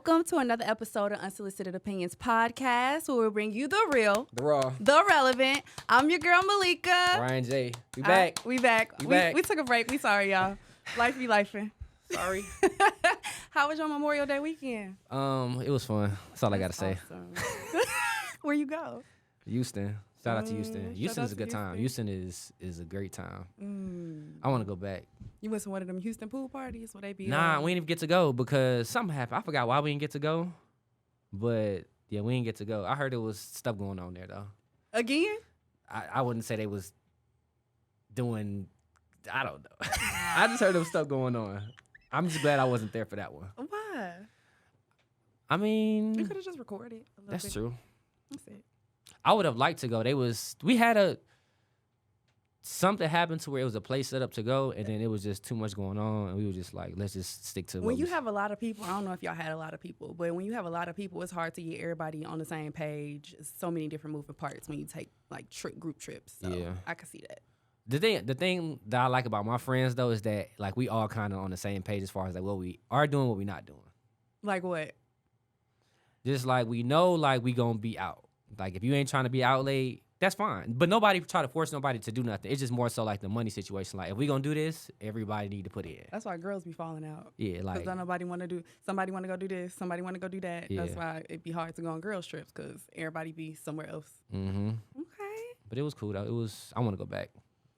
Welcome to another episode of Unsolicited Opinions podcast, where we bring you the real, The raw, the relevant. I'm your girl Malika. Ryan J. We back. We back. We back. We took a break. We sorry, y'all. Life be lifing. Sorry. How was your Memorial Day weekend? It was fun. That's all I gotta say. Awesome. Where you go? Houston. Shout out to Houston. shout Houston out is a to good time. Houston is a great time. I want to go back. You went to one of them Houston pool parties where they be? Nah, we didn't even get to go because something happened. I forgot why we didn't get to go, but yeah, we didn't get to go. I heard there was stuff going on there though. Again? I wouldn't say they was doing. I don't know. I just heard there was stuff going on. I'm just glad I wasn't there for that one. Why? I mean, You could have just recorded a little that's bit. true. That's it. I would have liked to go. We had something happened to where it was a place set up to go, and then it was just too much going on, and we were just like, let's just stick to. When you have a lot of people, I don't know if y'all had a lot of people, but when you have a lot of people, it's hard to get everybody on the same page. So many different moving parts when you take like group trips. So Yeah. I can see that. The thing that I like about my friends though is that like we all kind of on the same page as far as like what we are doing, what we not doing. Like what? Just like we know, like we gonna be out. Like if you ain't trying to be out late, that's fine. But nobody try to force nobody to do nothing. It's just more so like the money situation. Like if we gonna do this, everybody need to put in. That's why girls be falling out. Yeah, like Because nobody want to do. Somebody want to go do this. Somebody want to go do that. Yeah. That's why it'd be hard to go on girls trips because everybody be somewhere else. mm-hmm. Okay. But it was cool though. I want to go back.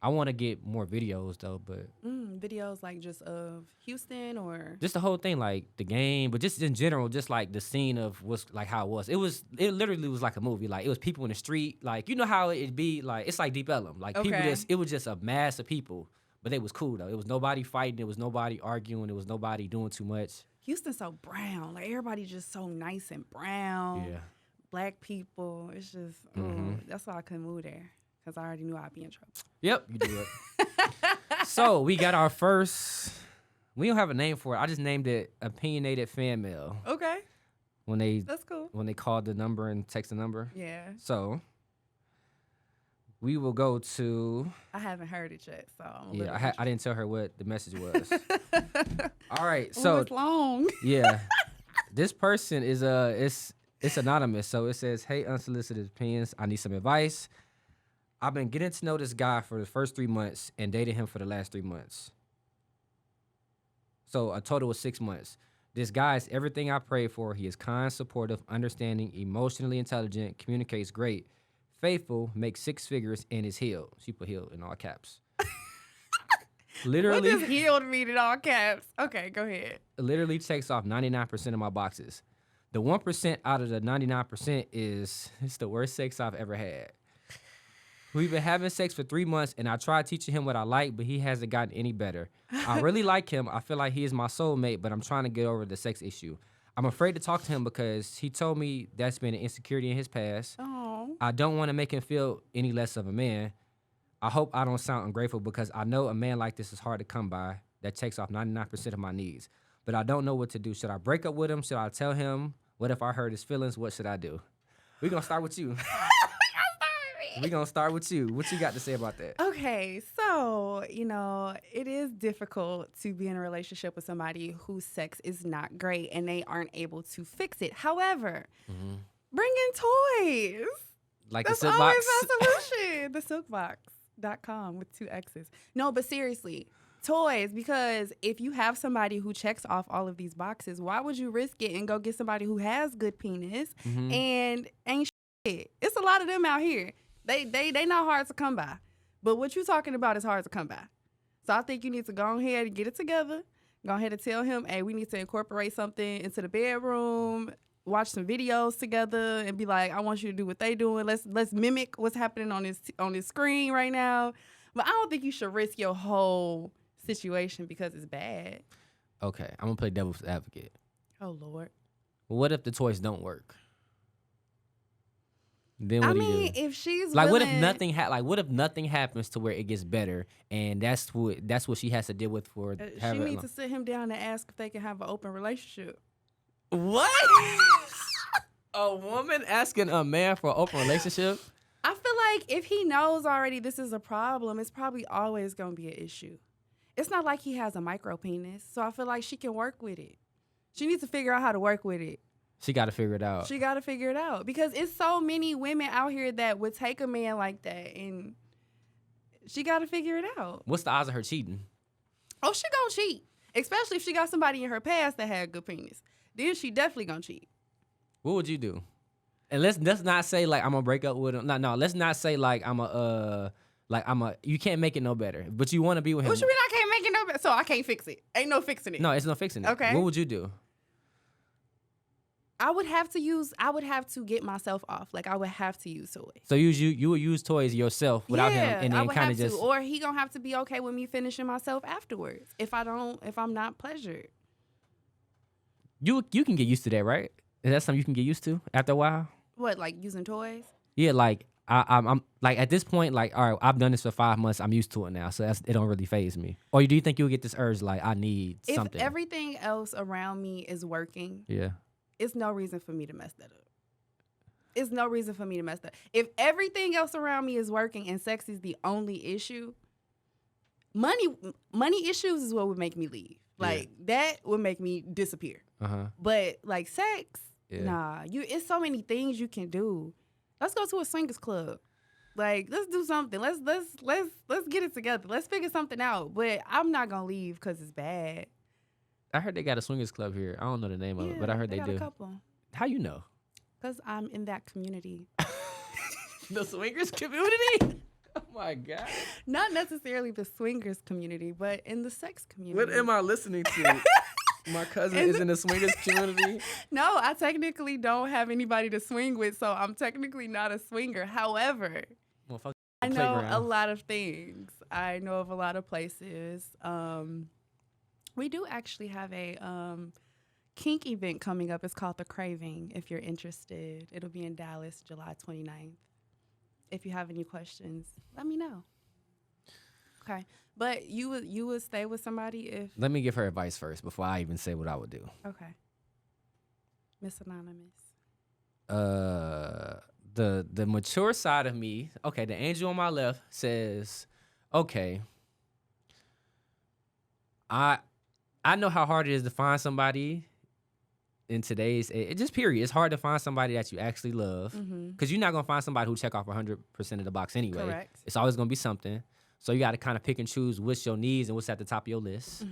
I want to get more videos though, but Videos like just of Houston or just the whole thing, like the game, but just in general, just like the scene of what's like how it was. It literally was like a movie. Like it was people in the street. Like you know how it'd be like it's like Deep Ellum. Like people Okay. it was just a mass of people, but it was cool though. It was nobody fighting. It was nobody arguing. It was nobody doing too much. Houston's so brown. Like everybody just so nice and brown. Yeah. Black people. It's just that's why I couldn't move there because I already knew I'd be in trouble. Yep, you do it. So we got our first. We don't have a name for it. I just named it opinionated fan mail. Okay, When they that's cool. called the number and text the number. Yeah, So we will go to. I haven't heard it yet, so I'm a Yeah, little I didn't tell her what the message was. interested. All right, Ooh, so it's long. yeah, this person is it's anonymous. So it says, "Hey, unsolicited opinions. I need some advice. I've been getting to know this guy for the first 3 months and dated him for the last 3 months. So a total of 6 months. This guy is everything I prayed for. He is kind, supportive, understanding, emotionally intelligent, communicates great, faithful, makes 6 figures, and is healed." She put healed in all caps. What Literally, does healed mean in all caps? Okay, go ahead. literally checks off 99% of my boxes. The 1% out of the 99% it's the worst sex I've ever had. We've been having sex for 3 months, and I tried teaching him what I like, but he hasn't gotten any better. I really like him. I feel like he is my soulmate, but I'm trying to get over the sex issue. I'm afraid to talk to him because he told me that's been an insecurity in his past. Oh, I don't want to make him feel any less of a man. I hope I don't sound ungrateful because I know a man like this is hard to come by that checks off 99% of my needs. But I don't know what to do. Should I break up with him? Should I tell him? What if I hurt his feelings? What should I do? We're going to start with you. We're going to start with you. What you got to say about that? okay. So, it is difficult to be in a relationship with somebody whose sex is not great and they aren't able to fix it. However, bring in toys. Like That's a silk always box? my solution. thesilkbox.com with 2 X's. No, but seriously, toys, because if you have somebody who checks off all of these boxes, why would you risk it and go get somebody who has good penis and ain't shit? It's a lot of them out here. They not hard to come by. But what you talking about is hard to come by. So I think you need to go ahead and get it together. Go ahead and tell him, hey, we need to incorporate something into the bedroom, watch some videos together, and be like, I want you to do what they doing. Let's mimic what's happening on this screen right now. But I don't think you should risk your whole situation because it's bad. Okay, I'm going to play devil's advocate. Oh, Lord. What if the toys don't work? Then what do you do? If she's Like, willing, what if nothing happens to where it gets better, and that's what she has to deal with for she having. needs to sit him down and ask if they can have an open relationship. What? A woman asking a man for an open relationship? I feel like if he knows already this is a problem, it's probably always going to be an issue. It's not like he has a micro penis, so I feel like she can work with it. She needs to figure out how to work with it. She got to figure it out. She got to figure it out because it's so many women out here that would take a man like that, and she got to figure it out. What's the odds of her cheating? Oh, she gonna cheat, especially if she got somebody in her past that had a good penis. Then she definitely gonna cheat. What would you do? And let's not say like I'm gonna break up with him. No. Let's not say like you can't make it no better. But you want to be with him. What you mean I can't make it no better? So I can't fix it. Ain't no fixing it. No, it's no fixing it. Okay. What would you do? I would have to get myself off. Like I would have to use toys. So you would use toys yourself without him, and then kind of just. Or he gonna have to be okay with me finishing myself afterwards. If I'm not pleasured. You can get used to that, right? Is that something you can get used to after a while? What, like using toys? Yeah, like I'm like at this point, like all right, I've done this for 5 months. I'm used to it now, so it don't really faze me. Or do you think you'll get this urge like I need something? If everything else around me is working, yeah, it's no reason for me to mess that up. It's no reason for me to mess that. If everything else around me is working and sex is the only issue, money issues is what would make me leave. Like that would make me disappear. But like sex, nah. It's so many things you can do. Let's go to a swingers club. Like let's do something. Let's get it together. Let's figure something out. But I'm not gonna leave because it's bad. I heard they got a swingers club here. I don't know the name of it, but I heard they got do. A couple. How you know? Because I'm in that community. The swingers community? Oh my God. Not necessarily the swingers community, but in the sex community. What am I listening to? My cousin is in the swingers community? No, I technically don't have anybody to swing with, so I'm technically not a swinger. However, I know a lot of things. I know of a lot of places. We do actually have a kink event coming up. It's called The Craving, if you're interested. It'll be in Dallas, July 29th. If you have any questions, let me know. Okay. But you would stay with somebody if... Let me give her advice first before I even say what I would do. Okay. Miss Anonymous. The mature side of me, okay, the angel on my left says, okay, I know how hard it is to find somebody in today's just period. It's hard to find somebody that you actually love because you're not gonna find somebody who check off 100% of the box anyway. Correct. It's always gonna be something. So you got to kind of pick and choose what's your needs and what's at the top of your list.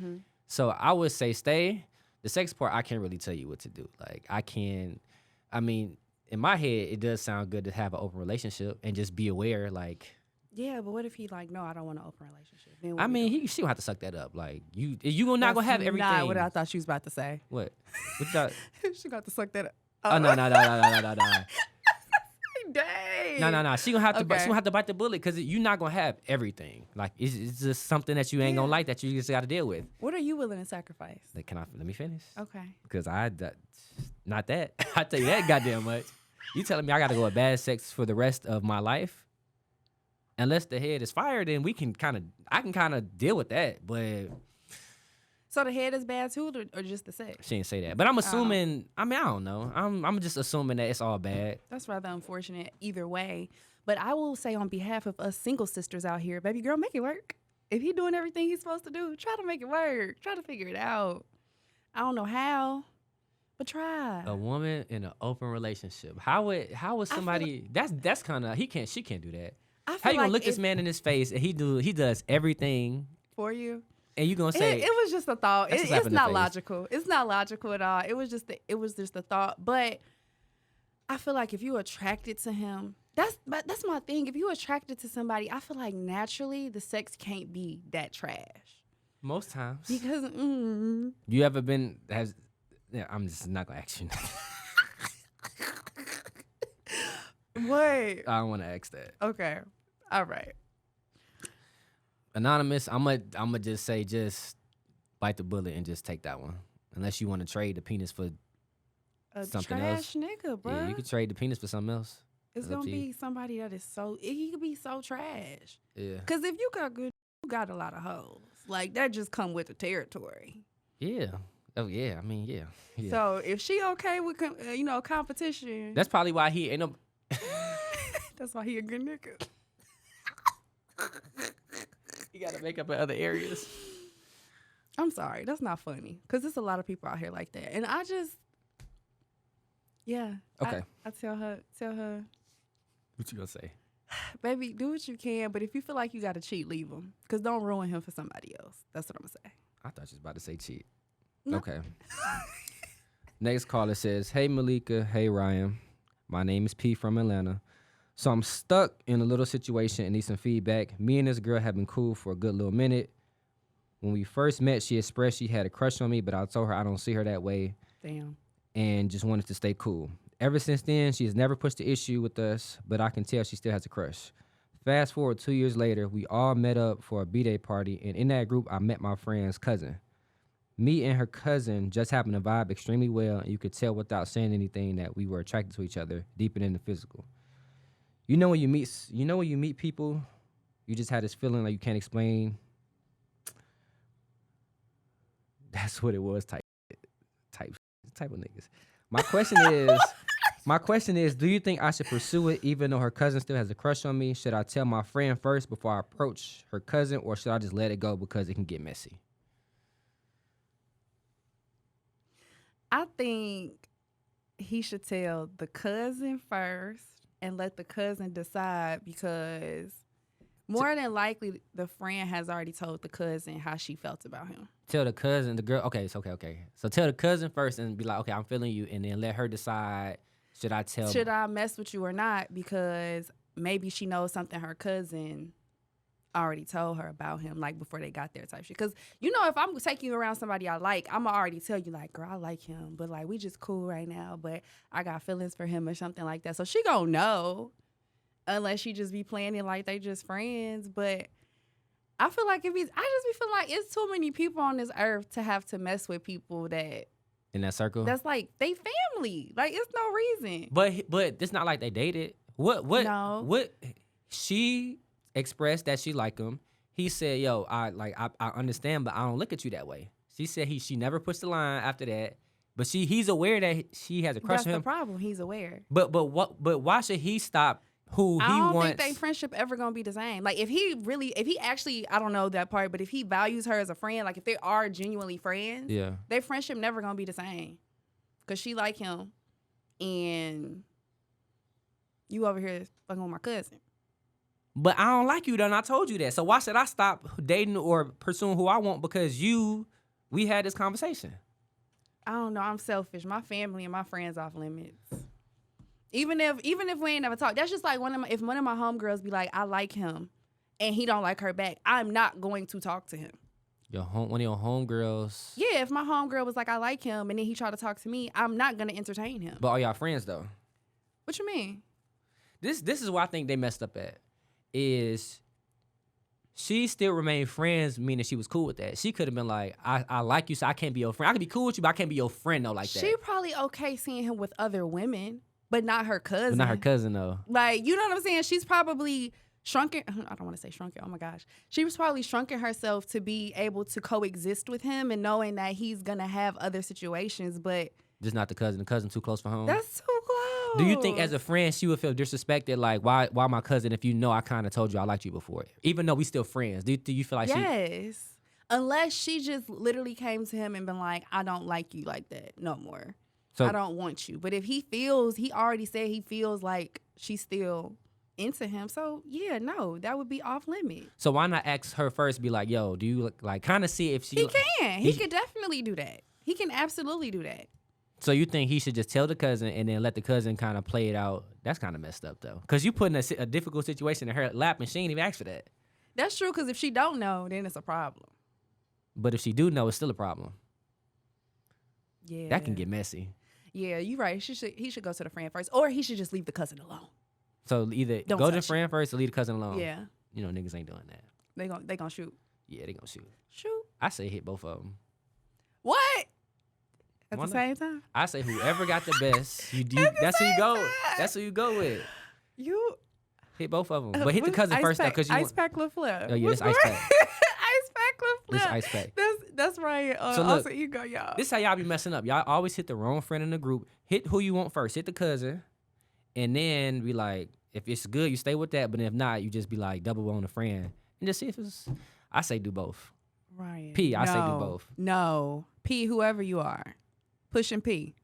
So I would say stay. The sex part, I can't really tell you what to do. Like I mean, in my head, it does sound good to have an open relationship and just be aware. Like, yeah, but what if he like, no, I don't want an open relationship? I mean, she gonna have to suck that up. Like you not gonna have everything. Nah, what I thought she was about to say. What you thought? She got to suck that up. Oh no. Dang. No. She gonna have to bite the bullet because you're not gonna have everything. Like it's just something that you ain't gonna like that you just got to deal with. What are you willing to sacrifice? Like, let me finish? Okay. Because not that. I tell you that goddamn much. You telling me I got to go with bad sex for the rest of my life? Unless the head is fired, then I can kind of deal with that. But so the head is bad too, or just the sex? She didn't say that. But I'm assuming. I mean, I don't know. I'm just assuming that it's all bad. That's rather unfortunate either way. But I will say on behalf of us single sisters out here, baby girl, make it work. If he's doing everything he's supposed to do, try to make it work. Try to figure it out. I don't know how, but try. A woman in an open relationship. How would somebody? That's kind of she can't do that. How you gonna look this man in his face and he does everything for you? And you gonna say it was just a thought. It's not face. logical. It's not logical at all. It was just a thought. But I feel like if you're attracted to him, that's my thing. If you're attracted to somebody, I feel like naturally the sex can't be that trash. Most times. Because you ever been I'm just not gonna ask you. What? I don't want to ask that. Okay. All right. Anonymous, I'm just say bite the bullet and just take that one. Unless you want to trade the penis for something else. Trash nigga, bro. Yeah, you could trade the penis for something else. It's gonna be somebody that is he could be so trash. Yeah. Cause if you got good, you got a lot of hoes. Like that just come with the territory. Yeah. Oh yeah. I mean yeah. So if she okay with competition, that's probably why he ain't no. That's why he a good nigga. You gotta make up in other areas. I'm sorry, that's not funny because there's a lot of people out here like that, and I just, yeah. Okay. I tell her, What you gonna say? baby, do what you can, but if you feel like you got to cheat, leave him because don't ruin him for somebody else. That's what I'm gonna say. I thought you was about to say cheat. No. Okay. Next caller says, "Hey Malika, hey Ryan. My name is P from Atlanta. So I'm stuck in a little situation and need some feedback. Me and this girl have been cool for a good little minute. When we first met, she expressed she had a crush on me, but I told her I don't see her that way Damn. and just wanted to stay cool. Ever since then, she has never pushed the issue with us, but I can tell she still has a crush. Fast forward 2 years later, we all met up for a B-Day party, and in that group, I met my friend's cousin. Me and her cousin just happened to vibe extremely well, and you could tell without saying anything that we were attracted to each other, deeper than the physical. When you meet people, you just had this feeling like you can't explain. That's what it was. Type of niggas. My question is, do you think I should pursue it even though her cousin still has a crush on me? Should I tell my friend first before I approach her cousin, or should I just let it go because it can get messy? I think he should tell the cousin first and let the cousin decide because more than likely the friend has already told the cousin how she felt about him. Tell the cousin, the girl, okay. So tell the cousin first and be like, okay, I'm feeling you, and then let her decide, should I mess with you or not? Because maybe she knows something her cousin already told her about him, like before they got there type shit. Because, if I'm taking you around somebody I like, I'm going to already tell you, like, girl, I like him, but, like, we just cool right now, but I got feelings for him or something like that. So she going to know, unless she just be playing it like they just friends. But I feel like I just be feeling like it's too many people on this earth to have to mess with people that in that circle? that's like they family. Like, it's no reason. But it's not like they dated. No. What she expressed that she liked him. He said, "Yo, I understand, but I don't look at you that way." She said she never pushed the line after that, but he's aware that she has a crush That's on him. the problem. He's aware. But why should he stop who he I don't wants? think their friendship ever gonna be the same. Like if he actually, I don't know that part, but if he values her as a friend, like if they are genuinely friends, Yeah, their friendship never gonna be the same. Cause she like him, and you over here fucking with my cousin. but I don't like you, though, and I told you that. So why should I stop dating or pursuing who I want because we had this conversation? I don't know. I'm selfish. My family and my friends off limits. Even if we ain't never talked, that's just like if one of my homegirls be like, I like him, and he don't like her back, I'm not going to talk to him. One of your homegirls. Yeah, if my homegirl was like, I like him, and then he tried to talk to me, I'm not gonna entertain him. But are y'all friends though? What you mean? This is where I think they messed up at. Is she still remained friends, meaning she was cool with that. She could have been like, I like you, so I can't be your friend. I can be cool with you, but I can't be your friend though like that. She probably okay seeing him with other women, but not her cousin. But not her cousin though. Like, you know what I'm saying? She's probably shrunken. I don't want to say shrunken. Oh my gosh. She was probably shrunken herself to be able to coexist with him and knowing that he's going to have other situations, but Just not the cousin. The cousin too close for home. that's too close. Do you think as a friend she would feel disrespected? Like, why my cousin if you know I kind of told you I liked you before? Even though we still friends. Do you feel like yes. Unless she just literally came to him and been like, I don't like you like that no more. So, I don't want you. But if he already said he feels like she's still into him. So, yeah, no, that would be off limit. So why not ask her first, be like, yo, do you like kind of see if she... He can. He can definitely do that. He can absolutely do that. So you think he should just tell the cousin and then let the cousin kind of play it out? That's kind of messed up, though. Because you put in a difficult situation in her lap and she ain't even asked for that. That's true, because if she don't know, then it's a problem. But if she do know, it's still a problem. Yeah. That can get messy. Yeah, you're right. He should go to the friend first, or he should just leave the cousin alone. So either Don't go to the touch friend first or leave the cousin alone. Yeah. You know, niggas ain't doing that. They gonna shoot. Yeah, they gonna shoot. Shoot. I say hit both of them. What? At Why the not? same time? I say whoever got the best, that's who you same go. time. That's who you go with. You Hit both of them, but hit the cousin Ice first though, Pack- because you Ice want. Pack Lil Flip. Oh, yeah, What's this Ice more- Pack. Ice Pack Lil Flip. This Ice Pack. That's right. So look, also, you go, y'all. This how y'all be messing up. Y'all always hit the wrong friend in the group. Hit who you want first. Hit the cousin, and then be like, if it's good, you stay with that. But if not, you just be like double on the friend and just see if it's. I say do both. Ryan. P, I say do No. both. No. P, whoever you are. Pushing P.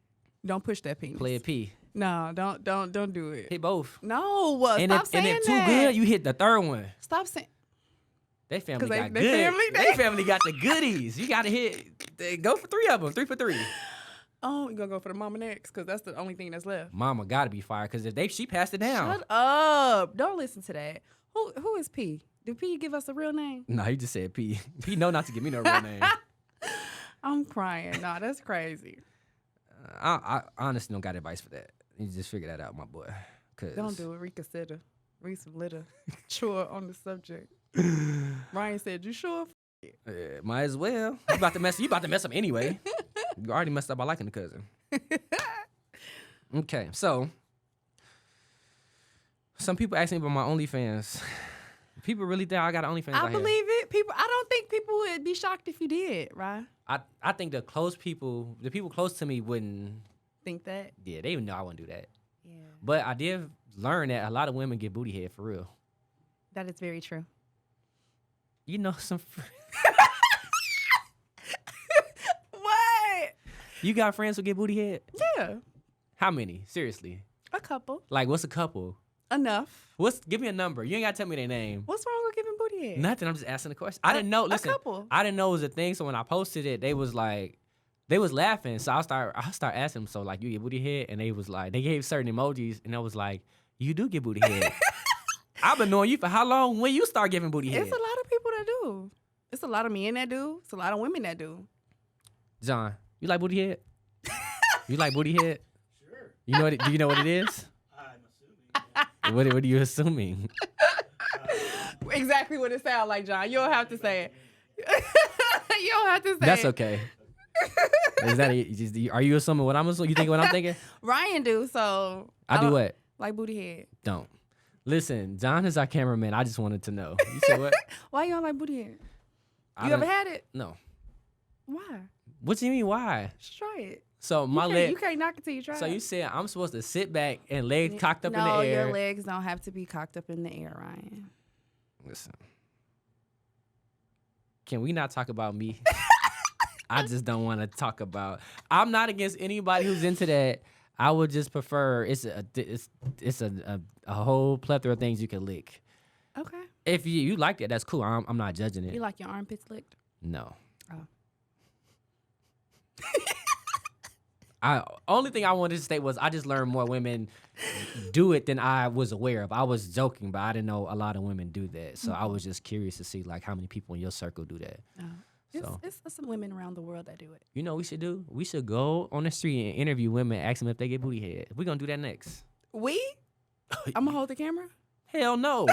Don't push that penis. Play a P. No, don't do it. Hit both. No, And stop if, saying and if that. too good, you hit the third one. Stop saying. They family 'Cause got they good. family, They family got the goodies. You gotta go for 3 of them. 3 for 3. Oh, you gonna go for the mama next? Because that's the only thing that's left. Mama gotta be fired because if she passed it down. Shut up. Don't listen to that. Who is P? Did P give us a real name? No, he just said P. P know not to give me no real name. I'm crying. Nah, that's crazy. I honestly don't got advice for that. You just figure that out, my boy. Cause Don't do it. Reconsider. Read some literature on the subject. Ryan said, "You sure?" might as well. You about to mess up anyway. You already messed up by liking the cousin. Okay, so some people ask me about my OnlyFans. People really think I got an OnlyFans. I believe it. I don't think people would be shocked if you did, right? I think the people close to me wouldn't Think that? Yeah, they even know I wouldn't do that. Yeah. But I did learn that a lot of women get booty head for real. That is very true. You know some. What? You got friends who get booty head? Yeah. How many? Seriously. A couple. Like, what's a couple? Enough. Give me a number. You ain't gotta tell me their name. What's wrong with giving booty head? Nothing. I'm just asking the question. I didn't know. Listen, couple. I didn't know it was a thing. So when I posted it, they was laughing. So I start asking them. So like, you get booty head, and they gave certain emojis, and I was like, you do get booty head. I've been knowing you for how long? When you start giving booty head? It's a lot of people that do. It's a lot of men that do. It's a lot of women that do. John, you like booty head? You like booty head? Sure. You know what? Do you know what it is? I'm assuming. What are you assuming? Exactly what it sounds like, John. You don't have to say it. You don't have to say That's it. okay. Is that are you assuming what I'm assuming? You think what I'm thinking? Ryan do, so I do what? Like booty head. Don't. Listen, John is our cameraman. I just wanted to know. You said what? Why you don't like booty head? You ever had it? No. Why? What do you mean why? Just try it. So my leg. You can't knock it till you try it. So you said I'm supposed to sit back and legs cocked up in the No, air. your legs don't have to be cocked up in the air, Ryan. Listen. Can we not talk about me? I just don't want to talk about. I'm not against anybody who's into that. I would just prefer it's a whole plethora of things you can lick. Okay. If you like it, that's cool. I'm not judging it. You like your armpits licked? No. Oh. Only thing I wanted to state was I just learned more women do it than I was aware of. I was joking, but I didn't know a lot of women do that. So I was just curious to see like how many people in your circle do that. Oh. It's some women around the world that do it. You know what we should do? We should go on the street and interview women, ask them if they get booty head. We're going to do that next. We? I'm going to hold the camera? Hell no.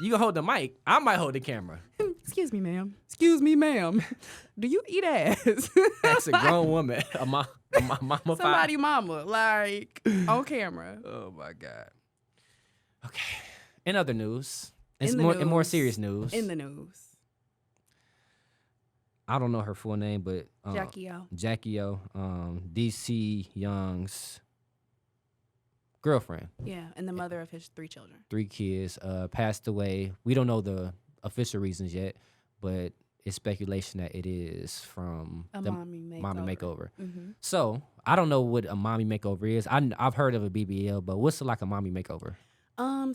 You can hold the mic. I might hold the camera. Excuse me, ma'am. Excuse me, ma'am. Do you eat ass? That's a grown woman. A mama. Somebody mama, like, on camera. Oh, my God. Okay. In other news. In more serious news. In the news. I don't know her full name, but Jacky Oh. Jacky Oh, DC Young's girlfriend. Yeah, and the mother of his 3 children. 3 kids, passed away. We don't know the official reasons yet, but it's speculation that it is from A the mommy makeover. Mm-hmm. So I don't know what a mommy makeover is. I've heard of a BBL, but what's like a mommy makeover?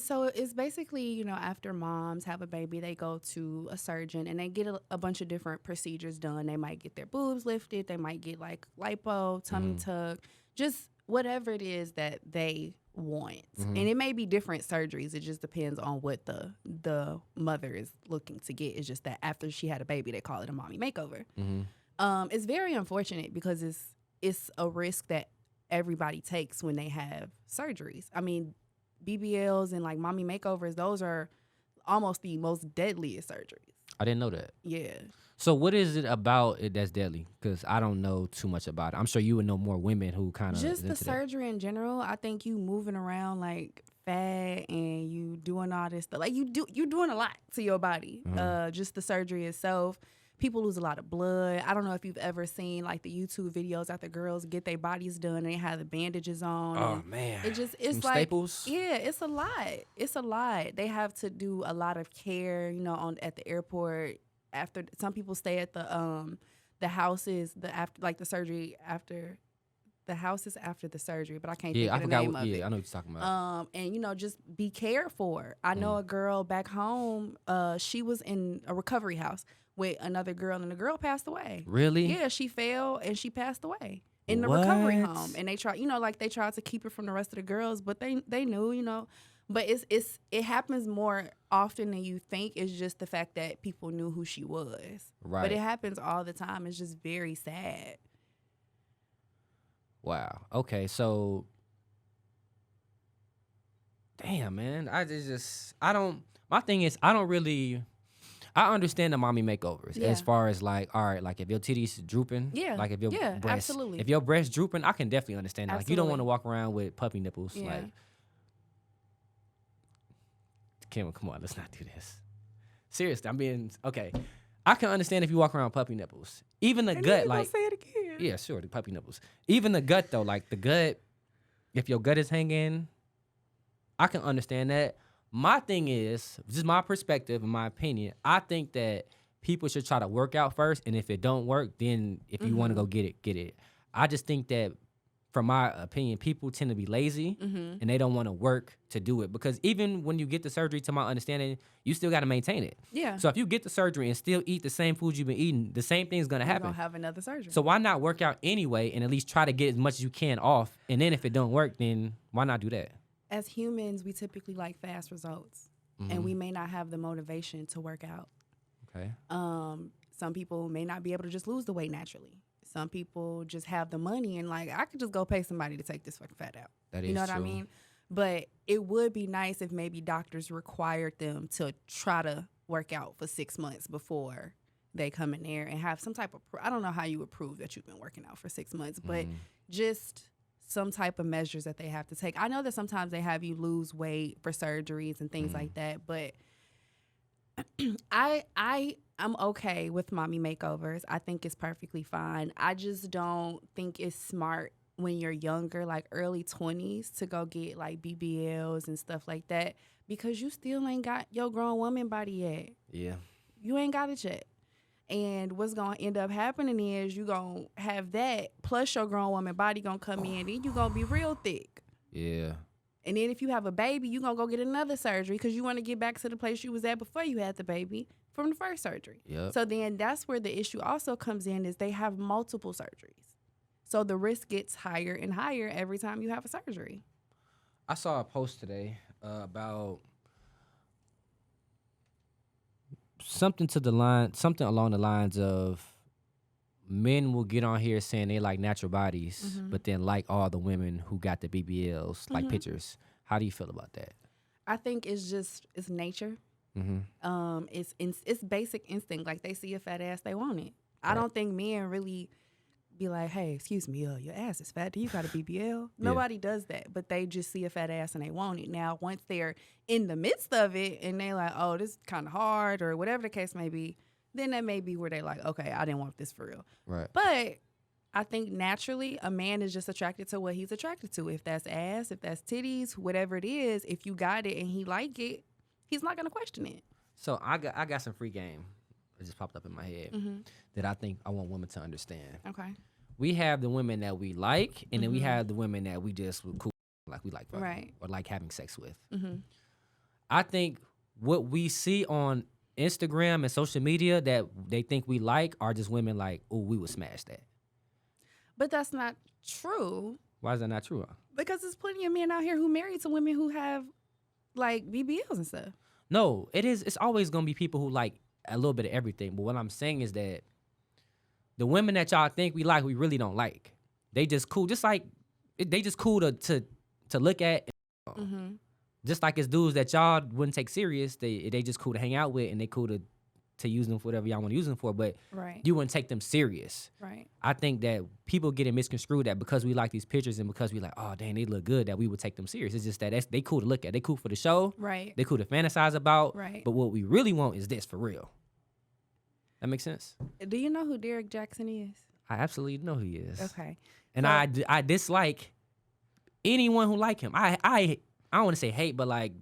So it's basically, after moms have a baby, they go to a surgeon and they get a bunch of different procedures done. They might get their boobs lifted. They might get like lipo, tummy tuck, just whatever it is that they want. And it may be different surgeries. It just depends on what the mother is looking to get. It's just that after she had a baby, they call it a mommy makeover. It's very unfortunate because it's a risk that everybody takes when they have surgeries. I mean, BBLs and like mommy makeovers, those are almost the most deadliest surgeries. I didn't know that. Yeah. So what is it about it that's deadly? Because I don't know too much about it. I'm sure you would know more women who kind of just the surgery in general. I think you moving around like fat and you doing all this stuff. Like you doing a lot to your body. Just the surgery itself. People lose a lot of blood. I don't know if you've ever seen like the YouTube videos after girls get their bodies done and they have the bandages on. Oh man. It's some like staples. Yeah, it's a lot. It's a lot. They have to do a lot of care, at the airport. after some people stay at the houses the after like the surgery after the houses after the surgery, but I can't think I of the forgot. name of it. Yeah, I know what you're talking about. And just be cared for. I know a girl back home. She was in a recovery house with another girl, and the girl passed away. Really? Yeah, she fell and she passed away in the What? recovery home. And they tried, like they tried to keep her from the rest of the girls, but they knew. But it happens more often than you think. It's just the fact that people knew who she was. Right. But it happens all the time. It's just very sad. Wow. Okay, so damn, man. My thing is I don't really I understand the mommy makeovers as far as like, all right, like if your titties drooping, like if your breast, absolutely. if your breast drooping, I can definitely understand that. Like you don't want to walk around with puppy nipples. Yeah. Like, Kim, come on, let's not do this. Seriously, I'm being okay. I can understand if you walk around with puppy nipples. Even the gut, like say it again. yeah, sure, the puppy nipples. Even the gut though, like the gut, if your gut is hanging, I can understand that. My thing is, just my perspective and my opinion, I think that people should try to work out first, and if it don't work, then if you want to go get it, get it. I just think that, from my opinion, people tend to be lazy and they don't want to work to do it, because even when you get the surgery, to my understanding, you still got to maintain it. Yeah. So if you get the surgery and still eat the same food you've been eating, the same thing's gonna happen. You're gonna have another surgery. So why not work out anyway and at least try to get as much as you can off, and then if it don't work, then why not do that? As humans, we typically like fast results, and we may not have the motivation to work out. Okay. Some people may not be able to just lose the weight naturally. Some people just have the money and like, I could just go pay somebody to take this fucking fat out. That is You know what true. I mean? But it would be nice if maybe doctors required them to try to work out for 6 months before they come in there and have some type of, I don't know how you would prove that you've been working out for 6 months, but just some type of measures that they have to take. I know that sometimes they have you lose weight for surgeries and things like that, but I'm okay with mommy makeovers. I think it's perfectly fine. I just don't think it's smart when you're younger, like early 20s, to go get like BBLs and stuff like that, because you still ain't got your grown woman body yet. Yeah. You ain't got it yet. And what's going to end up happening is you going to have that, plus your grown woman body going to come in, then you going to be real thick. Yeah. And then if you have a baby, you going to go get another surgery because you want to get back to the place you was at before you had the baby from the first surgery. Yep. So then that's where the issue also comes in, is they have multiple surgeries. So the risk gets higher and higher every time you have a surgery. I saw a post today about something along the lines of men will get on here saying they like natural bodies, but then like all the women who got the BBLs, like pictures. How do you feel about that? I think it's nature. It's basic instinct. Like, they see a fat ass, they want it. I don't think men really be like, hey, excuse me, your ass is fat. Do you got a BBL? Nobody does that, but they just see a fat ass and they want it. Now, once they're in the midst of it and they like, oh, this is kind of hard, or whatever the case may be, then that may be where they like, okay, I didn't want this for real. Right. But I think naturally a man is just attracted to what he's attracted to. If that's ass, if that's titties, whatever it is, if you got it and he like it, he's not going to question it. So I got some free game. It just popped up in my head that I think I want women to understand. Okay. We have the women that we like, and then we have the women that we just cool, like we like fucking, Right. or like having sex with. I think what we see on Instagram and social media that they think we like are just women like, oh, we would smash that. But that's not true, Why is that not true? because there's plenty of men out here who married to women who have like BBLs and stuff. No, it is. It's always gonna be people who like a little bit of everything. But what I'm saying is that the women that y'all think we like, we really don't like. They just cool. Just like they just cool to look at. Just like it's dudes that y'all wouldn't take serious. They just cool to hang out with, and they cool to use them for whatever y'all want to use them for. But Right. you wouldn't take them serious. Right. I think that people get it misconstrued that because we like these pictures and because we like, oh dang, they look good, that we would take them serious. It's just that they cool to look at. They cool for the show. Right. They cool to fantasize about. Right. But what we really want is this for real. That makes sense? Do you know who Derek Jackson is? I absolutely know who he is. Okay. And So- I dislike anyone who like him. I don't want to say hate, but like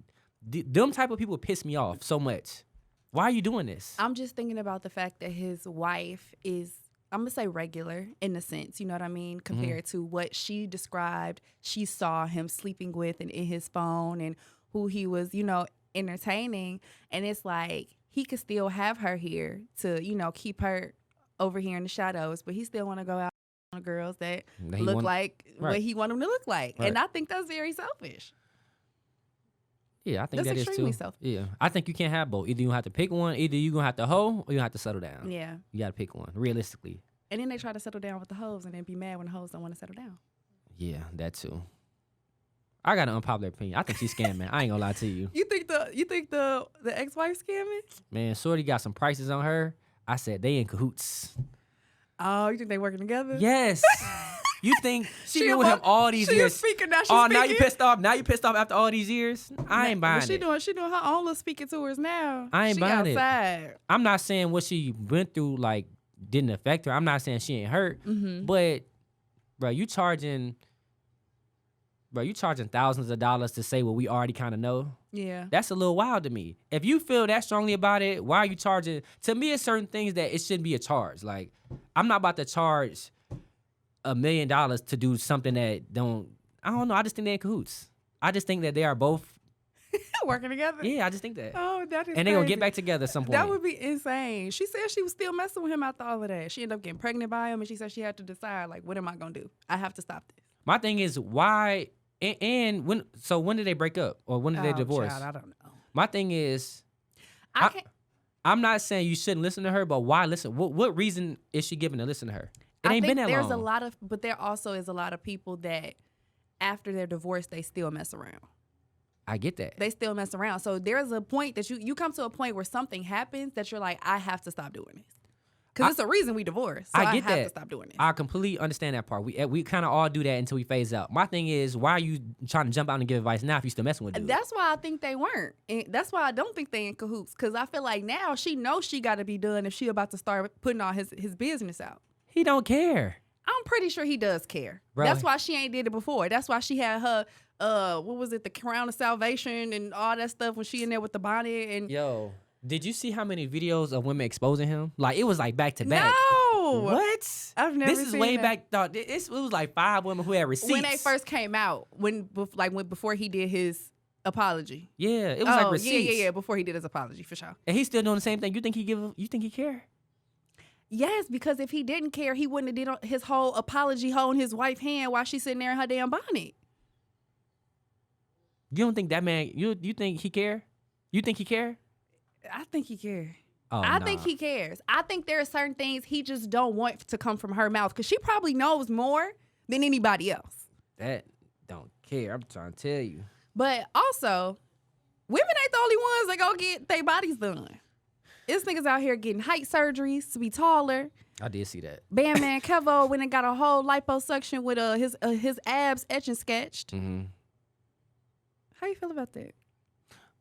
them type of people piss me off so much. Why are you doing this? I'm just thinking about the fact that his wife is, I'm going to say regular in a sense, you know what I mean? Compared to what she described, she saw him sleeping with and in his phone and who he was, you know, entertaining. And it's like, he could still have her here to, you know, keep her over here in the shadows, but he still want to go out with girls that look like what he want them to look like. Right. And I think that's very selfish. Yeah, I think That's that is extremely too. selfish. Yeah, I think you can't have both. Either you have to pick one. Either you gonna have to hoe or you have to settle down. Yeah. You gotta pick one realistically. And then they try to settle down with the hoes and then be mad when the hoes don't want to settle down. Yeah, that too. I got an unpopular opinion. I think she's scamming. I ain't gonna lie to you. You think the ex-wife scamming? Man, Shorty got some prices on her. I said they in cahoots. Oh, you think they working together? Yes. You think she been with him all these years? Speaking, now she's oh, speaking. now you pissed off. Now you pissed off after all these years. I ain't buying She it. doing her own little speaking tours now. I ain't buying outside. it. I'm not saying what she went through like didn't affect her. I'm not saying she ain't hurt. But bro, you charging thousands of dollars to say what we already kind of know. Yeah. That's a little wild to me. If you feel that strongly about it, why are you charging? To me, it's certain things that it shouldn't be a charge. Like, I'm not about to charge $1 million to do something that I don't know. I just think they're in cahoots. I just think that they are both working together. Yeah, I just think that. Oh, that is And they're going to crazy. get back together at some point. That would be insane. She said she was still messing with him after all of that. She ended up getting pregnant by him, and she said she had to decide, like, what am I going to do? I have to stop this. My thing is, why, and when did they break up? Or when did they divorce? Child, I don't know. My thing is, I can't. I'm not saying you shouldn't listen to her, but why listen? What reason is she giving to listen to her? It ain't been that there's long. but there also is a lot of people that after their divorce, they still mess around. I get that. They still mess around. So there's a point that you come to a point where something happens that you're like, I have to stop doing this. Because it's a reason we divorced. So I get have that. to stop doing this. I completely understand that part. We kind of all do that until we phase out. My thing is, why are you trying to jump out and give advice now if you still messing with dude? That's why I think they weren't. And that's why I don't think they in cahoots. Because I feel like now she knows she got to be done if she about to start putting all his business out. He don't care. I'm pretty sure he does care. Really? That's why she ain't did it before. That's why she had her, what was it, the crown of salvation and all that stuff when she in there with the bonnet and. Yo, did you see how many videos of women exposing him? Like, it was like back to back. No. What? I've never This is seen way that. back. Dog, it was like 5 women who had receipts. When they first came out, before he did his apology. Yeah, it was like receipts. Yeah, before he did his apology, for sure. And he's still doing the same thing. You think he care? Yes, because if he didn't care, he wouldn't have did his whole apology holding his wife's hand while she's sitting there in her damn bonnet. You don't think that man? You think he care? You think he care? I think he cares. Oh, I think he cares. I think there are certain things he just don't want to come from her mouth because she probably knows more than anybody else. That don't care. I'm trying to tell you. But also, women ain't the only ones that go get their bodies done. This niggas out here getting height surgeries to be taller. I did see that. Bandman Kevo went and got a whole liposuction with his abs etched and sketched. Mm-hmm. How you feel about that?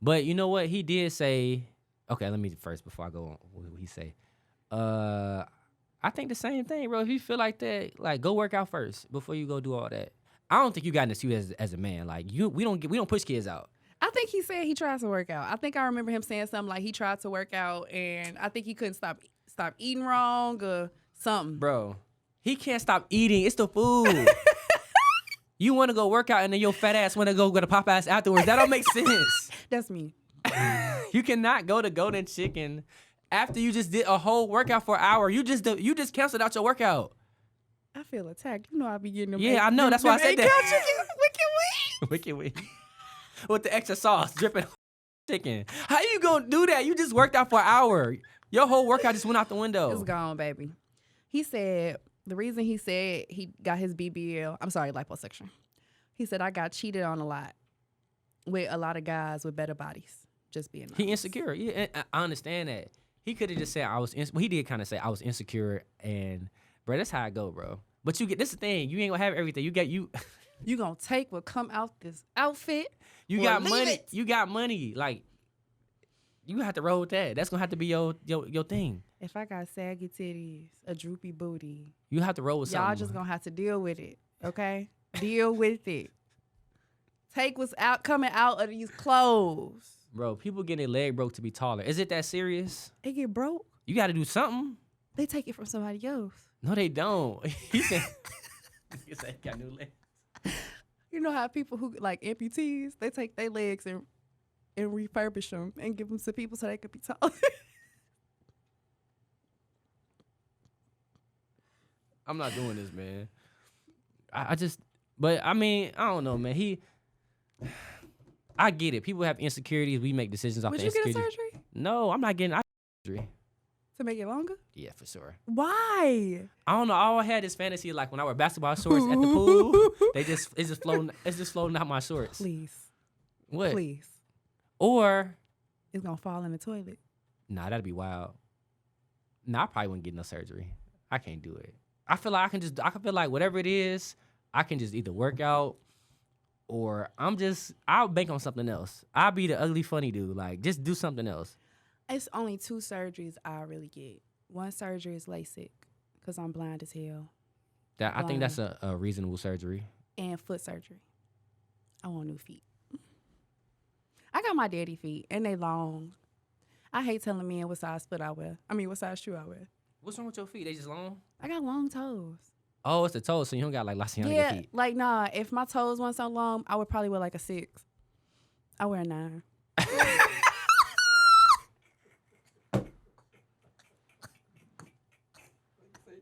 But you know what? He did say, okay, let me first, before I go on, what did he say? I think the same thing, bro. If you feel like that, like, go work out first before you go do all that. I don't think you got in the suit as a man. Like, we don't push kids out. I think he said he tried to work out. I think I remember him saying something like he tried to work out and I think he couldn't stop eating wrong or something. Bro, he can't stop eating. It's the food. You want to go work out and then your fat ass want to go to Popeyes afterwards. That don't make sense. That's me. You cannot go to Golden Chicken after you just did a whole workout for an hour. You just canceled out your workout. I feel attacked. You know I be getting them. Yeah, I know. That's why I said that. Wicked Wicked wing. With the extra sauce dripping chicken. How you gonna do that? You just worked out for an hour. Your whole workout just went out the window. It's gone, baby. He said the reason he said he got his liposuction. He said I got cheated on a lot with a lot of guys with better bodies. Just being honest. He insecure. Yeah, I understand that. He could have just said he did kind of say I was insecure, and bro, that's how I go, bro. But this is the thing. You ain't gonna have everything. You gonna take what come out this outfit. You or got leave money. it. You got money. Like, you have to roll with that. That's gonna have to be your thing. If I got saggy titties, a droopy booty, You have to roll with something. y'all just gonna have to deal with it, okay? Deal with it. Take what's coming out of these clothes. Bro, people getting their leg broke to be taller. Is it that serious? They get broke. You got to do something. They take it from somebody else. No, they don't. He said, he said he got new legs. You know how people who like amputees, they take their legs and refurbish them and give them to people so they could be taller. I'm not doing this, man. But I mean, I don't know, man. I get it. People have insecurities. We make decisions off Would the you get a insecurities. surgery No, I'm not getting surgery. to make it longer? Yeah, for sure. Why? I don't know. All I had this fantasy like when I wear basketball shorts at the pool, it's just floating out my shorts. Please. What? Please. Or It's gonna fall in the toilet. nah, that'd be wild. Nah, I probably wouldn't get no surgery. I can't do it. I feel like I can feel like whatever it is, I can just either work out or I'll bank on something else. I'll be the ugly funny dude. Like, just do something else. It's only 2 surgeries I really get. One surgery is LASIK because I'm blind as hell, I think that's a reasonable surgery. and foot surgery. I want new feet. I got my daddy feet, and they long. I hate telling men what size foot I wear. I mean, what size shoe I wear. What's wrong with your feet? They just long? I got long toes. Oh, it's the toes, so you don't got like Laciana Yeah, feet. like nah. If my toes weren't so long, I would probably wear like a 6. I wear a 9.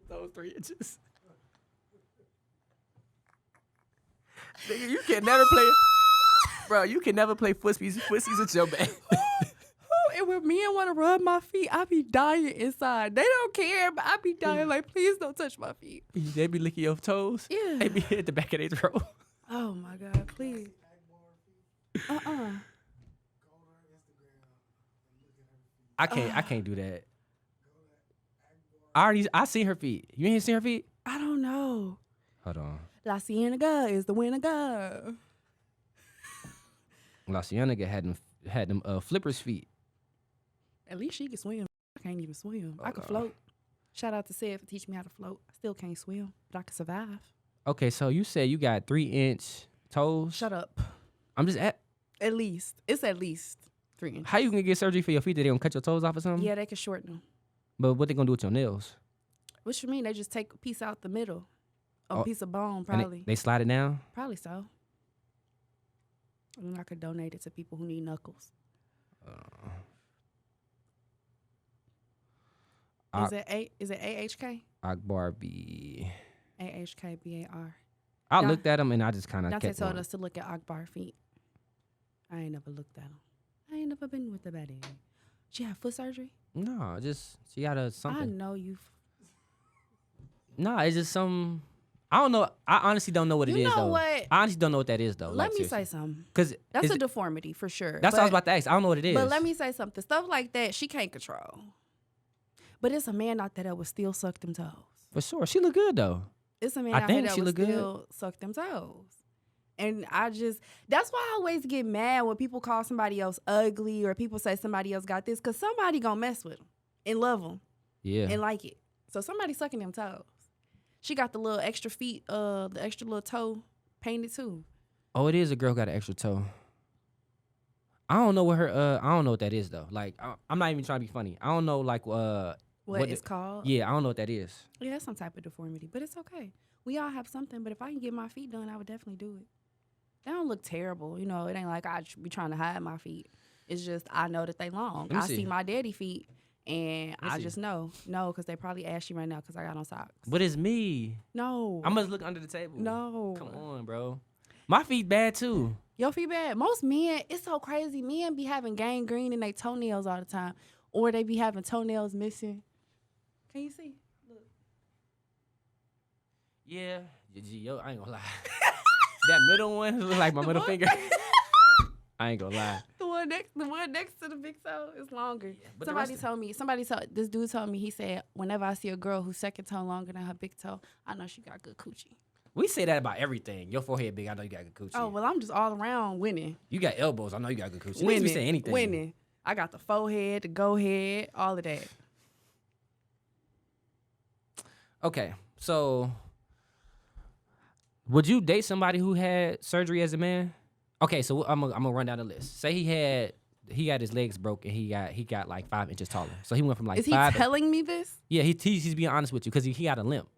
Those 3 inches. Nigga, you can never play. Bro, you can never play footsies with your back. And when men want to rub my feet, I be dying inside. They don't care, but I be dying like, please don't touch my feet. They be licking your toes. Yeah. They be at the back of their throat. Oh my God, please. I can't do that. I seen her feet. You ain't seen her feet? I don't know. Hold on. La Cienega is the winner go. Laciana had them flippers feet. At least she can swim. I can't even swim. I can float. Shout out to Seth for teaching me how to float. I still can't swim, but I can survive. Okay, so you said you got 3-inch toes. Shut up. I'm just at least. It's at least 3 inches. how you gonna get surgery for your feet? They gonna cut your toes off or something? Yeah, they can shorten them. But what they gonna do with your nails? What you mean? They just take a piece out the middle. A Oh, piece of bone, And probably. they slide it down? Probably so. And I could donate it to people who need knuckles. Is it AHK? Akbar B. AHKBAR. I Nah. looked at them and I just kind of Dante kept told going. us to look at Akbar feet. I ain't never looked at them. I ain't never been with the baddie. She had foot surgery? No, just she got I something. know you. No, it's just some. I don't know. I honestly don't know what it You is know though. what? I honestly don't know what that is though. Let me say something. because That's a deformity for sure. that's what I was but- about to ask. I don't know what it is. But let me say something. Stuff like that, she can't control. But it's a man out there that would still suck them toes. For sure, she look good though. It's a man I out think here that she would look good. still suck them toes. And that's why I always get mad when people call somebody else ugly or people say somebody else got this, because somebody gonna mess with them and love them Yeah. and like it. So somebody sucking them toes. She got the little extra feet, the extra little toe painted too. Oh, it is a girl got an extra toe. I don't know what her. I don't know what that is though. Like I'm not even trying to be funny. I don't know like What it's the- called? Yeah, I don't know what that is. Yeah, that's some type of deformity, but it's okay. We all have something, but if I can get my feet done, I would definitely do it. They don't look terrible. You know, it ain't like I be trying to hide my feet. It's just I know that they long. Let me I see. see my daddy feet, and Let me I see. just know. No, because they probably ashy right now because I got on socks. But it's me. No. I must look under the table. No. Come on, bro. My feet bad too. Your feet bad. Most men, it's so crazy. Men be having gangrene in their toenails all the time, or they be having toenails missing. Can you see? Look. Yeah. Yo, I ain't gonna lie. That middle one look like my The middle one- finger. I ain't gonna lie. The one next to the big toe is longer. but the rest This dude told me, he said, whenever I see a girl whose second toe longer than her big toe, I know she got good coochie. We say that about everything. Your forehead big. I know you got good coochie. Oh, well, I'm just all around winning. You got elbows. I know you got good coochie. Winning. We say anything. Winning. I got the forehead, the go head, all of that. Okay, so would you date somebody who had surgery as a man? Okay, so I'm gonna run down the list. Say he had he got his legs broke and he got like 5 inches taller. So he went from like Is he 5. telling me this? Yeah, he's being honest with you because he got a limp.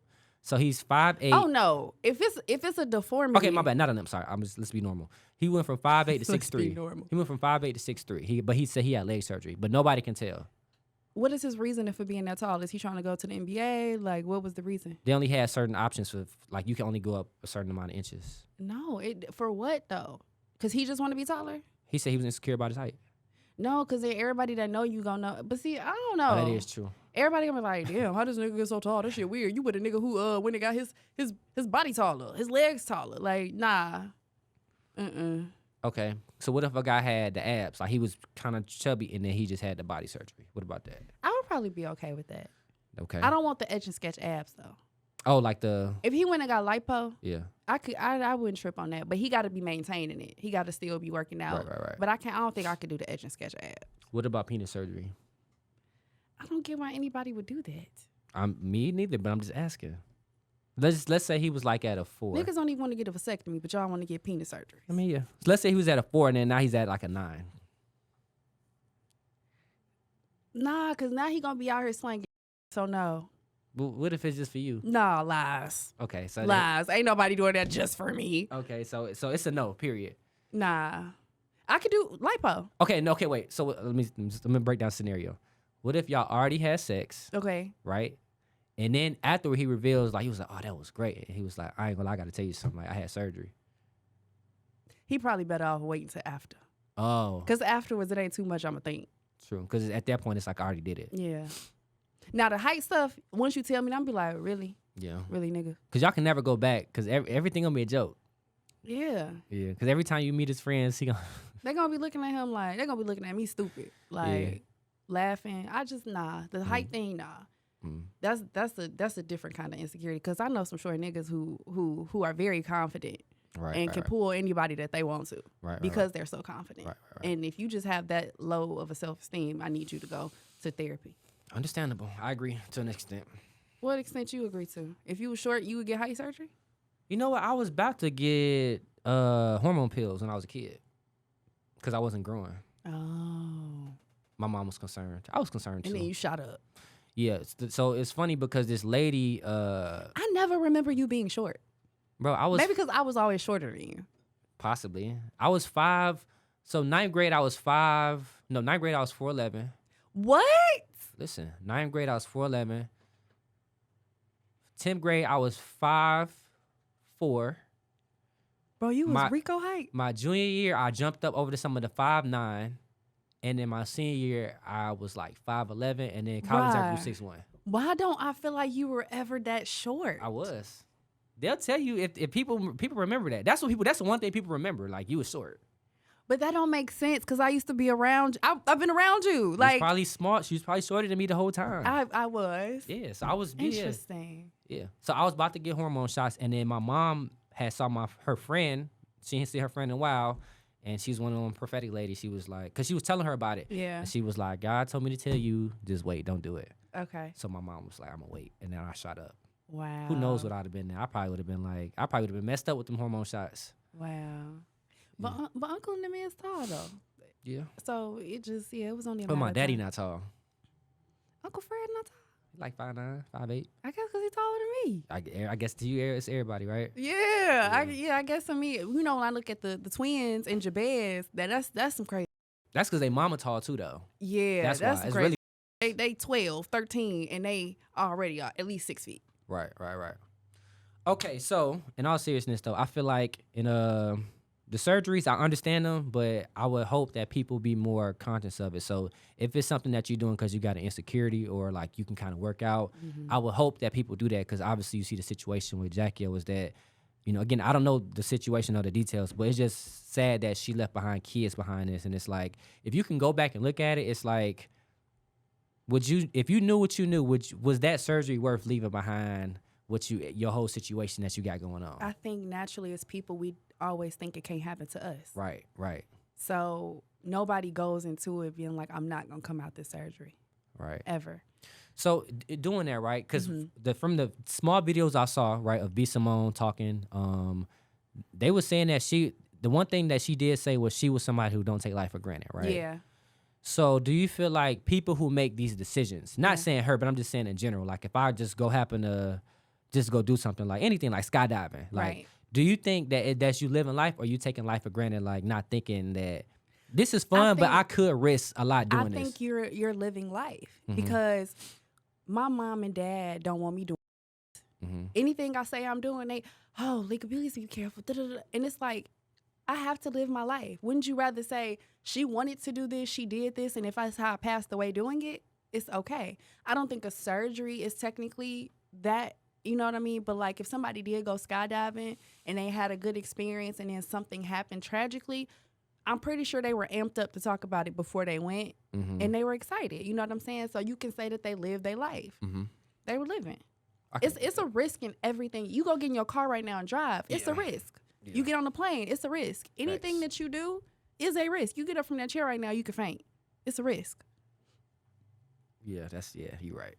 So he's 5'8". Oh no! If it's a deformity. Okay, my bad. Not a limp. Sorry, let's be normal. He went from 5'8" to Let's be 6'3". normal. He went from 5'8" to 6'3". But he said he had leg surgery, but nobody can tell. What is his reasoning for being that tall? Is he trying to go to the NBA? Like, what was the reason? They only had certain options for like you can only go up a certain amount of inches. No, for what though? Because he just want to be taller? He said he was insecure about his height. No, because everybody that know you gonna know. But see, I don't know. Oh, that is true. Everybody gonna be like, damn, how does nigga get so tall? That shit weird. You with a nigga who when he got his body taller, his legs taller. Like, nah. Okay, so what if a guy had the abs? Like he was kind of chubby and then he just had the body surgery. What about that? I would probably be okay with that. Okay. I don't want the etch and sketch abs though. Oh, like the If he went and got lipo, yeah. I wouldn't trip on that. But he got to be maintaining it. He got to still be working out. Right. But I don't think I could do the etch and sketch abs. What about penis surgery? I don't get why anybody would do that. Me neither, but I'm just asking. Let's say he was like at a 4. Niggas don't even want to get a vasectomy, but y'all want to get penis surgery. I mean, yeah. So let's say he was at a 4 and then now he's at like a 9. Nah, because now he going to be out here slanging. So no. But what if it's just for you? Nah, lies. Okay, so Lies. Ain't nobody doing that just for me. Okay, so it's a no. Period. Nah. I could do lipo. Okay, no. Okay, wait. So let me break down scenario. What if y'all already had sex, Okay. right? And then afterward he reveals like he was like, oh, that was great. And he was like, I ain't gonna lie, I gotta tell you something. Like I had surgery. He probably better off waiting till after. Oh, Because afterwards it ain't too much I'ma think. true. Because at that point it's like I already did it. Yeah. Now the height stuff, once you tell me, I'm be like, really? Yeah. Really, nigga? Because y'all can never go back. Because everything gonna be a joke. Yeah. Yeah. Because every time you meet his friends, he gonna. They gonna be looking at him like, they gonna be looking at me stupid. Like, laughing. I just, nah. The height thing, nah. That's a different kind of insecurity. Because I know some short niggas who are very confident. Right, and can pull anybody that they want to. Because they're so confident. Right. And if you just have that low of a self-esteem, I need you to go to therapy. Understandable. I agree to an extent. What extent you agree to? If you were short, you would get height surgery? You know what? I was about to get hormone pills when I was a kid. Because I wasn't growing. Oh. My mom was concerned. I was concerned too. And then you shot up. Yeah. So it's funny because this lady. I never remember you being short. Bro, I was. Maybe because I was always shorter than you. Possibly. I was 5. So 9th grade, I was 5. No, 9th grade, I was 4'11". What? Listen, 9th grade, I was 4'11". 10th grade, I was 5'4". Bro, you was Rico height. My junior year, I jumped up over to some of the 5'9". And then my senior year, I was like 5'11". And then college, I grew 6'1". Why don't I feel like you were ever that short? I was. They'll tell you if people remember that. That's the one thing people remember. Like, you was short. But that don't make sense because I used to be around. I've been around you. She Like, was probably smart. She was probably shorter than me the whole time. I was. Yeah, so I was. Interesting. Yeah. So I was about to get hormone shots, and then my mom had saw her friend. She didn't see her friend in a while, and she's one of them prophetic ladies. She was like, because she was telling her about it. Yeah. And she was like, God told me to tell you, just wait, don't do it. Okay. So my mom was like, I'm gonna wait, and then I shot up. Wow. Who knows what I'd have been there? I probably would have been messed up with them hormone shots. Wow. But Uncle and them is tall though. Yeah. So it was only a But matter my of daddy time. not tall. Uncle Fred not tall. Like 5'9", 5'8". I guess because he's taller than me. I guess to you, it's everybody, right? Yeah. I guess to me, you know, when I look at the twins and Jabez, that's some crazy. That's because they mama tall too, though. Yeah, that's why. some It's crazy. really They 12, 13, and they already are at least 6 feet. Right. Okay, so in all seriousness, though, I feel like in the surgeries, I understand them, but I would hope that people be more conscious of it. So if it's something that you're doing because you got an insecurity or like you can kind of work out, I would hope that people do that because obviously you see the situation with Jacky Oh was that, you know, again, I don't know the situation or the details, but it's just sad that she left behind kids behind this. And it's like, if you can go back and look at it, it's like, if you knew what you knew, was that surgery worth leaving behind your whole situation that you got going on? I think naturally as people, we always think it can't happen to us. Right. So nobody goes into it being like, I'm not going to come out this surgery. Right. Ever. So doing that, right? Because from the small videos I saw, right, of B. Simone talking, they were saying that the one thing that she did say was she was somebody who don't take life for granted, right? Yeah. So do you feel like people who make these decisions, not Yeah. saying her, but I'm just saying in general, like if I just go happen to just go do something like anything like skydiving, like Right. do you think that that's you living life or you taking life for granted, like not thinking that this is I fun, but I think could risk a lot I doing this? think you're living life Mhm. because my mom and dad don't want me doing Mm-hmm. anything I say I'm doing. They, oh, Lika, please be careful. Da-da-da. And it's like, I have to live my life. Wouldn't you rather say she wanted to do this, she did this, and if that's how I passed away doing it, it's okay. I don't think a surgery is technically that, you know what I mean? But like if somebody did go skydiving and they had a good experience and then something happened tragically, I'm pretty sure they were amped up to talk about it before they went Mm-hmm. and they were excited. You know what I'm saying? So you can say that they lived their life. Mm-hmm. They were living. Okay. It's a risk in everything. You go get in your car right now and drive. It's a Yeah. risk. Yeah. You get on the plane. It's a risk. Anything Facts. that you do is a risk. You get up from that chair right now, you could faint. It's a risk. Yeah, you're right.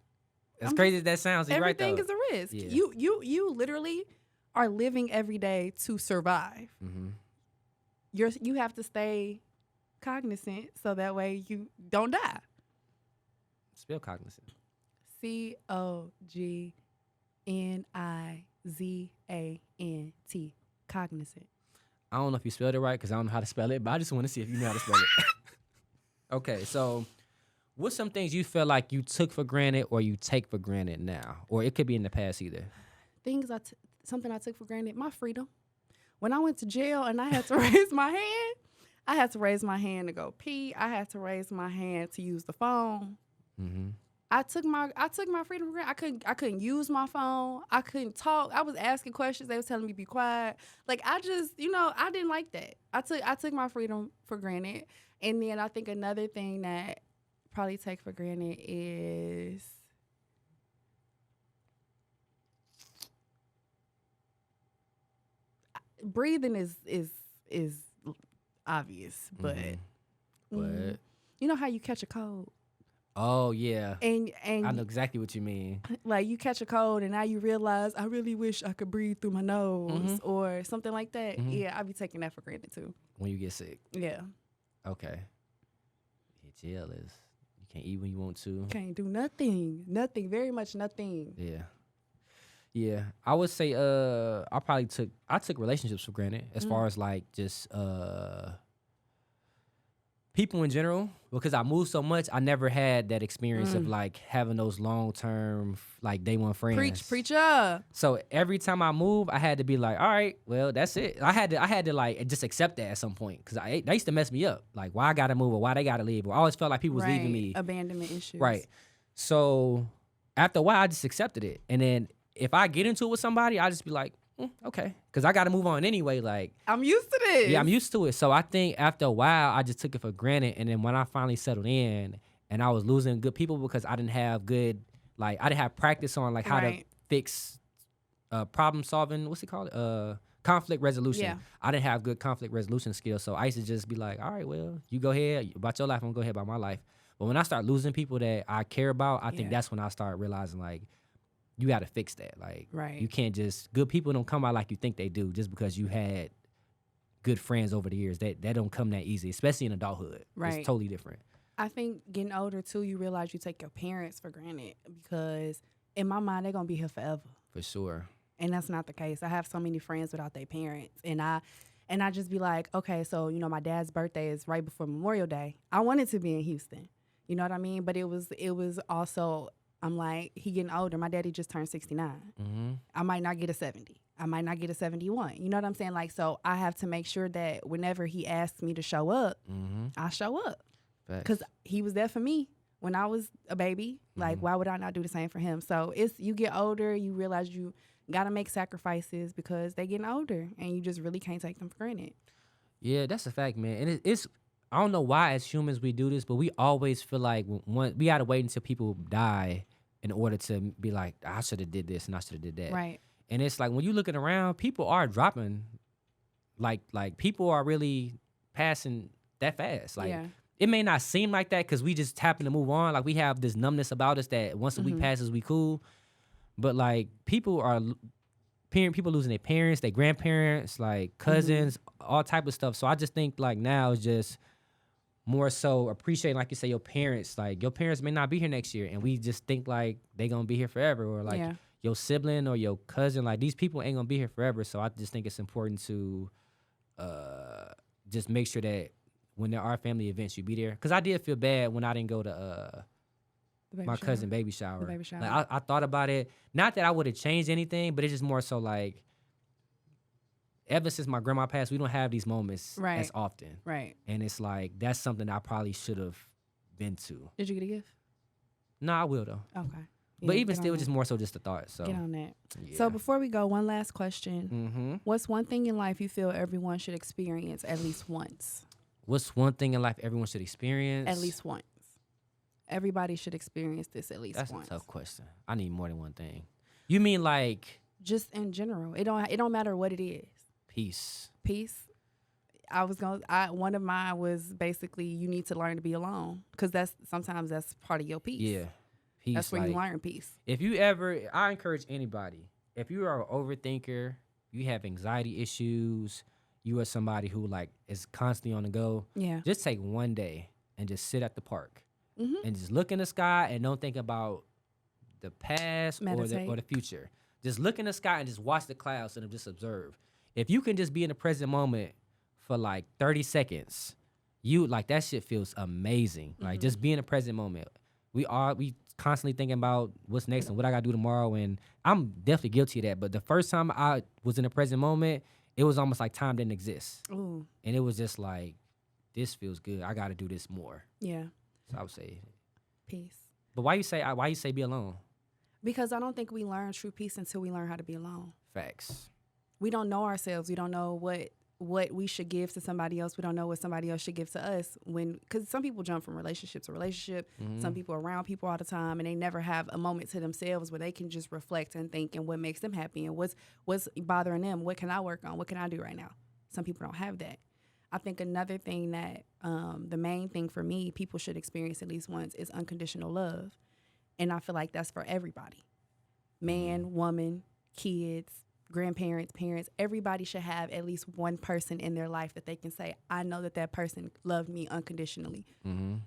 As I'm crazy as that sounds, you're right Everything though. is a risk. Yeah. You literally are living every day to survive. Mm-hmm. You have to stay cognizant so that way you don't die. Spell cognizant. COGNIZANT. Cognizant. I don't know if you spelled it right because I don't know how to spell it, but I just want to see if you know how to spell it. Okay, so what's some things you feel like you took for granted or you take for granted now? Or it could be in the past either. Something I took for granted, my freedom. When I went to jail and I had to raise my hand, I had to raise my hand to go pee. I had to raise my hand to use the phone. Mm-hmm. I took my freedom for granted. I couldn't use my phone. I couldn't talk. I was asking questions. They was telling me to be quiet. Like I just, I didn't like that. I took my freedom for granted. And then I think another thing that probably take for granted is breathing is obvious, but But you know how you catch a cold oh yeah, and I know exactly what you mean. like you catch a cold and now you realize I really wish I could breathe through my nose or something like that. Mhm. Yeah, I be taking that for granted too. When you get sick. Yeah, Okay. Yeah, jail is you can't eat when you want to. can't do nothing, very much nothing. Yeah. Yeah. I would say I took relationships for granted as far as like just people in general, because I moved so much, I never had that experience of like having those long term like day one friends. Preacher. So every time I move, I had to be like, all right, well, that's it. I had to like just accept that at some point because they used to mess me up. Like, why I gotta move or why they gotta leave. Or I always felt like people was leaving me. Abandonment issues. Right. So after a while, I just accepted it. And then if I get into it with somebody, I just be like, okay, because I gotta move on anyway. Like, I'm used to this. yeah, I'm used to it. So I think after a while, I just took it for granted. And then when I finally settled in and I was losing good people because I didn't have good, like, I didn't have practice on, like, how to fix problem solving. What's it called? Conflict resolution. Yeah. I didn't have good conflict resolution skills. So I used to just be like, all right, well, you go ahead about your life. I'm going to go ahead about my life. But when I start losing people that I care about, I think that's when I start realizing, like, you got to fix that. Like, you can't just, good people don't come out like you think they do just because you had good friends over the years. That don't come that easy, especially in adulthood. Right. It's totally different. I think getting older too, you realize you take your parents for granted because in my mind they're gonna be here forever. For sure. And that's not the case. I have so many friends without their parents, and I just be like, okay, so my dad's birthday is right before Memorial Day. I wanted to be in Houston, you know what I mean? But it was also, I'm like, he getting older. My daddy just turned 69. Mm-hmm. I might not get a 70. I might not get a 71. You know what I'm saying? Like, so I have to make sure that whenever he asks me to show up, I show up. Because he was there for me when I was a baby. Like, why would I not do the same for him? So you get older, you realize you got to make sacrifices because they getting older and you just really can't take them for granted. Yeah, that's a fact, man. And it's I don't know why as humans we do this, but we always feel like we got to wait until people die in order to be like, I should have did this and I should have did that. Right. And it's like when you're looking around, people are dropping, like people are really passing that fast. Like it may not seem like that because we just happen to move on. Like we have this numbness about us that once a week passes, we cool. But like people losing their parents, their grandparents, like cousins, all type of stuff. So I just think like now it's just more so appreciating, like you say, your parents. Like your parents may not be here next year, and we just think like they gonna be here forever, or like your sibling or your cousin. Like these people ain't gonna be here forever. So I just think it's important to just make sure that when there are family events, you be there. Because I did feel bad when I didn't go to my cousin baby shower. The baby shower. Like I thought about it. Not that I would have changed anything, but it's just more so like, ever since my grandma passed, we don't have these moments as often. Right. And it's like, that's something I probably should have been to. Did you get a gift? No, I will though. Okay. Yeah, but even still, just more so just a thought. So get on that. Yeah. So before we go, one last question. Mm-hmm. What's one thing in life you feel everyone should experience at least once? What's one thing in life everyone should experience? At least once. Everybody should experience this at least once. That's a tough question. I need more than one thing. You mean like? Just in general. It don't matter what it is. Peace. Peace. One of mine was basically you need to learn to be alone, because sometimes that's part of your peace. Yeah. Peace. That's where you learn peace. I encourage anybody, if you are an overthinker, you have anxiety issues, you are somebody who like is constantly on the go, just take one day and just sit at the park and just look in the sky and don't think about the past or the future. Just look in the sky and just watch the clouds and just observe. If you can just be in the present moment for like 30 seconds, that shit feels amazing. Like just be in the present moment. We constantly thinking about what's next and what I gotta do tomorrow, and I'm definitely guilty of that. But the first time I was in the present moment, it was almost like time didn't exist. Ooh. And it was just like, this feels good. I gotta do this more. Yeah. So I would say peace. But why you say be alone? Because I don't think we learn true peace until we learn how to be alone. Facts. We don't know ourselves. We don't know what we should give to somebody else. We don't know what somebody else should give to us. Because some people jump from relationship to relationship. Mm-hmm. Some people are around people all the time, and they never have a moment to themselves where they can just reflect and think and what makes them happy and what's bothering them. What can I work on? What can I do right now? Some people don't have that. I think another thing that the main thing for me, people should experience at least once, is unconditional love. And I feel like that's for everybody. Man, woman, kids, grandparents, parents, everybody should have at least one person in their life that they can say, I know that person loved me unconditionally. Mm-hmm.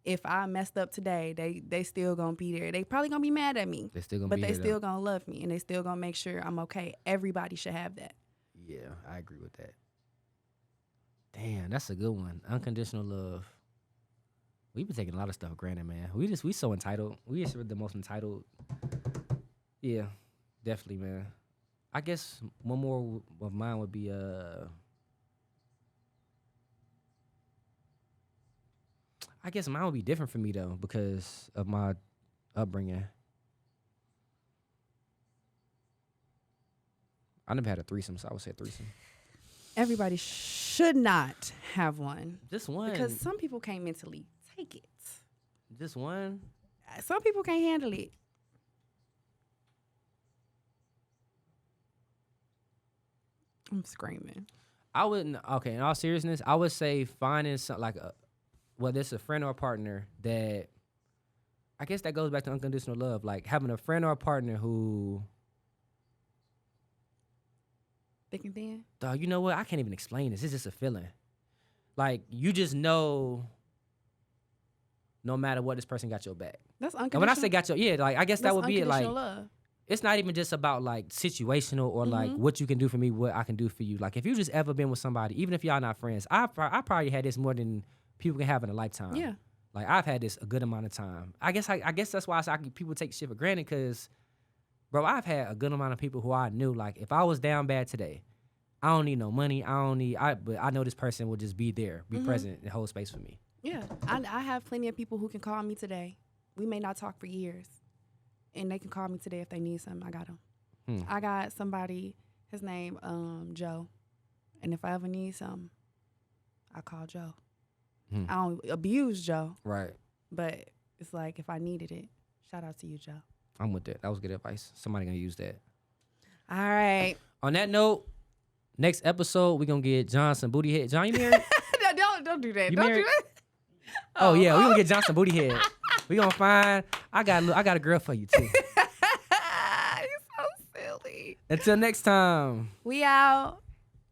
If I messed up today, they still gonna be there. They probably gonna be mad at me. They still gonna but be they there, still gonna love me, and they still gonna make sure I'm okay. Everybody should have that. Yeah, I agree with that. Damn, that's a good one. Unconditional love. We've been taking a lot of stuff for granted, man. We so entitled. We just the most entitled. Yeah, definitely, man. I guess one more of mine would be I guess mine would be different for me though because of my upbringing. I never had a threesome, so I would say a threesome. Everybody should not have one. Just one. Because some people can't mentally take it. Just one? Some people can't handle it. I'm screaming. I wouldn't. Okay, in all seriousness, I would say finding some whether it's a friend or a partner that, I guess that goes back to unconditional love. Like having a friend or a partner who, thick and thin. Dog, you know what? I can't even explain this. It's just a feeling. Like you just know, no matter what, this person got your back. That's unconditional. And when I say got your, yeah, like I guess that would be it. Like love. It's not even just about like situational or like what you can do for me, what I can do for you. Like if you just ever been with somebody, even if y'all not friends, I probably had this more than people can have in a lifetime. Yeah. Like I've had this a good amount of time. I guess that's why people take shit for granted because, bro, I've had a good amount of people who I knew. Like if I was down bad today, I don't need no money. But I know this person will just be there, be present, and hold space for me. Yeah, I have plenty of people who can call me today. We may not talk for years. And they can call me today if they need something. I got them. I got somebody, his name Joe. And if I ever need something, I call Joe. I don't abuse Joe. Right. But it's like if I needed it, shout out to you, Joe. I'm with that. That was good advice. Somebody gonna use that. All right. On that note, next episode we're gonna get John some booty head. John, you married? don't do that. You don't married? do that. Oh yeah, we gonna get John some booty head. We gonna find. I got a girl for you too. You're so silly. Until next time. We out.